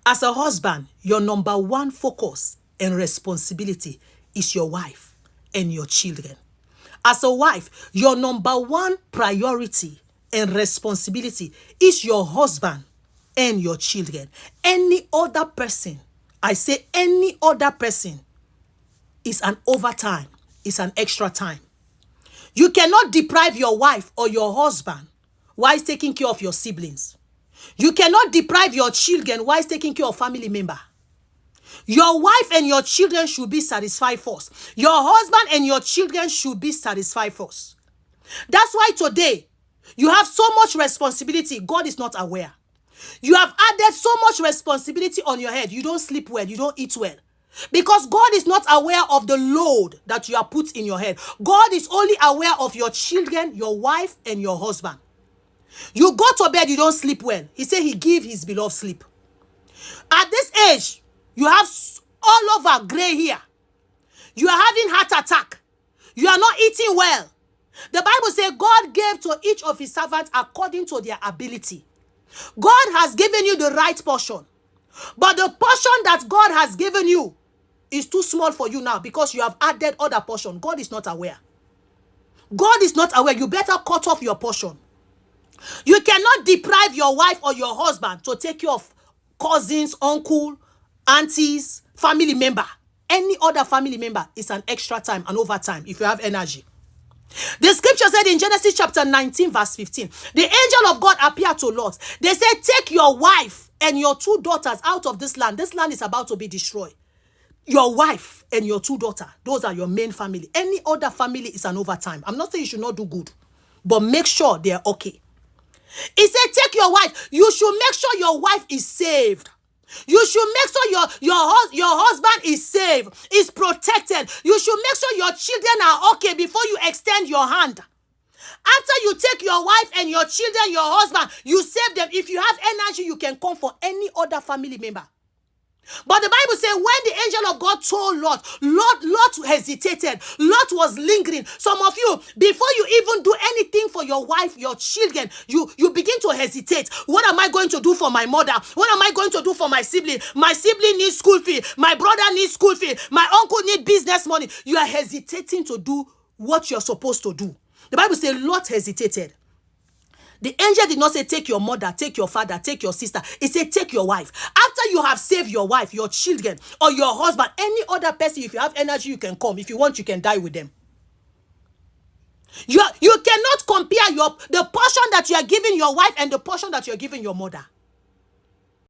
As a husband, your number one focus and responsibility is your wife and your children. As a wife, your number one priority and responsibility is your husband and your children. Any other person, I say any other person, is an overtime, is an extra time. You cannot deprive your wife or your husband while taking care of your siblings. You cannot deprive your children while taking care of family member. Your wife and your children should be satisfied first. Your husband and your children should be satisfied first. That's why today you have so much responsibility. God is not aware. You have added so much responsibility on your head. You don't sleep well. You don't eat well. Because God is not aware of the load that you have put in your head. God is only aware of your children, your wife, and your husband. You go to bed, you don't sleep well. He said he give his beloved sleep. At this age, you have all over gray hair. You are having heart attack. You are not eating well. The Bible says God gave to each of his servants according to their ability. God has given you the right portion. But the portion that God has given you is too small for you now because you have added other portion. God is not aware. God is not aware. You better cut off your portion. You cannot deprive your wife or your husband to take care of cousins, uncle, aunties, family member. Any other family member is an extra time, an overtime if you have energy. The scripture said in Genesis chapter 19 verse 15, the angel of God appeared to Lot. They said, take your wife and your 2 daughters out of this land. This land is about to be destroyed. Your wife and your 2 daughters, those are your main family. Any other family is an overtime. I'm not saying you should not do good, but make sure they're okay. He said, take your wife. You should make sure your wife is saved. You should make sure your husband is saved, is protected. You should make sure your children are okay before you extend your hand. After you take your wife and your children, your husband, you save them. If you have energy, you can come for any other family member. But the Bible says when the angel of God told Lot hesitated. Lot was lingering. Some of you, before you even do anything for your wife, your children, you begin to hesitate. What am I going to do for my mother? What am I going to do for my sibling? My sibling needs school fee. My brother needs school fee. My uncle needs business money. You are hesitating to do what you're supposed to do. The Bible says Lot hesitated. The angel did not say, take your mother, take your father, take your sister. It said, take your wife. After you have saved your wife, your children, or your husband, any other person, if you have energy, you can come. If you want, you can die with them. You cannot compare the portion that you are giving your wife and the portion that you are giving your mother.